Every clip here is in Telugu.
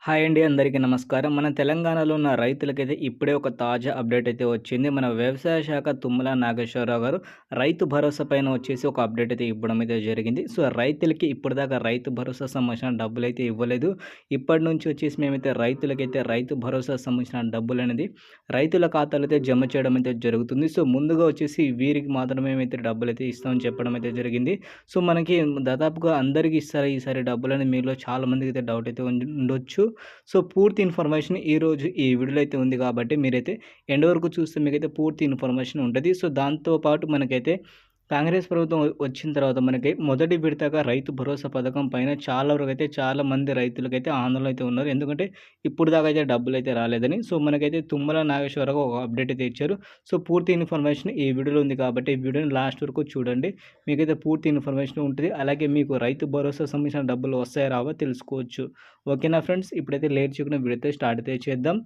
హాయ్ అండి. అందరికీ నమస్కారం. మన తెలంగాణలో ఉన్న రైతులకైతే ఇప్పుడే ఒక తాజా అప్డేట్ అయితే వచ్చింది. మన వ్యవసాయ శాఖ తుమ్మల నాగేశ్వరరావు గారు రైతు భరోసా పైన వచ్చేసి ఒక అప్డేట్ అయితే ఇవ్వడం అయితే జరిగింది. సో, రైతులకి ఇప్పటిదాకా రైతు భరోసా సంబంధించిన డబ్బులైతే ఇవ్వలేదు. ఇప్పటి నుంచి వచ్చేసి మేమైతే రైతులకైతే రైతు భరోసా సంబంధించిన డబ్బులనేది రైతుల ఖాతాలో అయితే జమ చేయడం అయితే జరుగుతుంది. సో, ముందుగా వచ్చేసి వీరికి మాత్రమే మేమైతే డబ్బులైతే ఇస్తామని చెప్పడం అయితే జరిగింది. సో, మనకి దాదాపుగా అందరికి ఇస్తారా ఈసారి డబ్బులని మీలో చాలామందికైతే డౌట్ అయితే ఉండొచ్చు. సో, పూర్తి ఇన్ఫర్మేషన్ ఈరోజు ఈ వీడియోలో అయితే ఉంది కాబట్టి మీరైతే ఎండ్ వరకు చూస్తే మీకైతే పూర్తి ఇన్ఫర్మేషన్ ఉంటది. సో, దాంతో పాటు మనకైతే కాంగ్రెస్ ప్రభుత్వం వచ్చిన తర్వాత మనకి మొదటి విడతగా రైతు భరోసా పథకం పైన చాలా వరకైతే చాలా మంది రైతులకైతే ఆందోళన అయితే ఉన్నారు. ఎందుకంటే ఇప్పుడు దాకా అయితే డబ్బులైతే రాలేదని. సో, మనకైతే తుమ్మల నాగేశ్వరరావు ఒక అప్డేట్ అయితే ఇచ్చారు. సో, పూర్తి ఇన్ఫర్మేషన్ ఈ వీడియోలో ఉంది కాబట్టి ఈ వీడియోని లాస్ట్ వరకు చూడండి. మీకైతే పూర్తి ఇన్ఫర్మేషన్ ఉంటది. అలాగే మీకు రైతు భరోసా సంబంధించిన డబ్బులు వస్తాయా రావా తెలుసుకోవచ్చు. ఓకేనా ఫ్రెండ్స్? ఇప్పుడైతే లేట్ చేయకుండా వీడియో అయితే స్టార్ట్ అయితే చేద్దాం.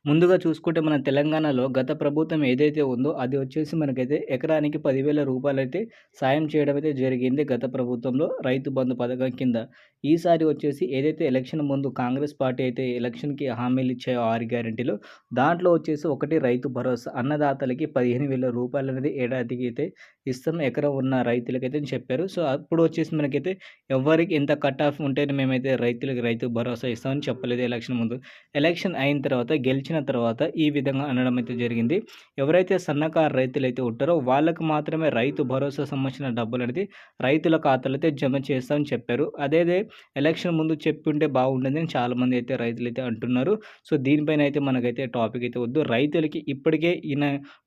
ముందుగా చూసుకుంటే మన తెలంగాణలో గత ప్రభుత్వం ఏదైతే ఉందో అది వచ్చేసి మనకైతే ఎకరానికి 10,000 రూపాయలైతే సాయం చేయడం అయితే జరిగింది గత ప్రభుత్వంలో రైతు బంధు పథకం కింద. ఈసారి వచ్చేసి ఏదైతే ఎలక్షన్ ముందు కాంగ్రెస్ పార్టీ అయితే ఎలక్షన్‌కి హామీలు ఇచ్చాయో 6 గ్యారంటీలు దాంట్లో వచ్చేసి ఒకటి రైతు భరోసా అన్నదాతలకి 15,000 రూపాయలనేది ఏడాదికి అయితే ఇస్తాం ఎకరం ఉన్న రైతులకైతే అని చెప్పారు. సో, అప్పుడు వచ్చేసి మనకైతే ఎవ్వరికి ఎంత కట్ ఆఫ్ ఉంటేనే మేమైతే రైతులకి రైతు భరోసా ఇస్తామని చెప్పలేదు ఎలక్షన్ ముందు. ఎలక్షన్ అయిన తర్వాత గెలిచిన తర్వాత ఈ విధంగా అనడం అయితే జరిగింది. ఎవరైతే సన్నకారు రైతులైతే ఉంటారో వాళ్ళకి మాత్రమే రైతు భరోసా సంబంధించిన డబ్బులనేది రైతుల ఖాతాలో అయితే జమ చేస్తామని చెప్పారు. అదేదే ఎలక్షన్ ముందు చెప్పుంటే బాగుండేదని చాలామంది అయితే రైతులైతే అంటున్నారు. సో, దీనిపైన అయితే మనకైతే టాపిక్ అయితే వద్దు. రైతులకి ఇప్పటికే ఈయన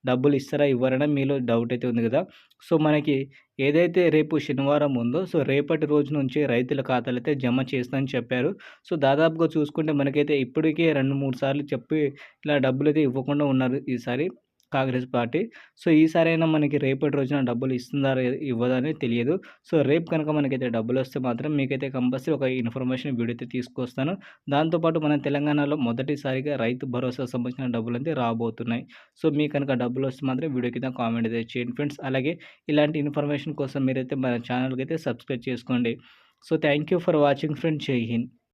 డబ్బులు ఇస్తారా ఇవ్వరని మీలో డౌట్ అయితే ఉంది కదా! సో, మనకి ఏదైతే రేపు శనివారం ఉందో సో, రేపటి రోజు నుంచి రైతుల ఖాతాలైతే జమ చేస్తామని చెప్పారు. సో, దాదాపుగా చూసుకుంటే మనకైతే ఇప్పటికే 2, 3 సార్లు చెప్పి ఇలా డబ్బులైతే ఇవ్వకుండా ఉన్నారు ఈసారి కాంగ్రెస్ పార్టీ. సో, ఈసారైనా మనకి రేపటి రోజున డబ్బులు ఇస్తుందా ఇవ్వదా అనేది తెలియదు. సో, రేపు కనుక మనకైతే డబ్బులొస్తే మాత్రం మీకైతే కంపల్సరీ ఒక ఇన్ఫర్మేషన్ వీడియో అయితే తీసుకొస్తాను. దాంతో పాటు మన తెలంగాణలో మొదటిసారిగా రైతు భరోసా సంబంధించిన డబ్బులైతే రాబోతున్నాయి. సో, మీకు కనుక డబ్బులొస్తే మాత్రం వీడియో కింద కామెంట్ అయితే చేయండి ఫ్రెండ్స్. అలాగే ఇలాంటి ఇన్ఫర్మేషన్ కోసం మీరైతే మన ఛానల్‌కైతే సబ్స్క్రైబ్ చేసుకోండి. So, thank you for watching friends. జై హింద్.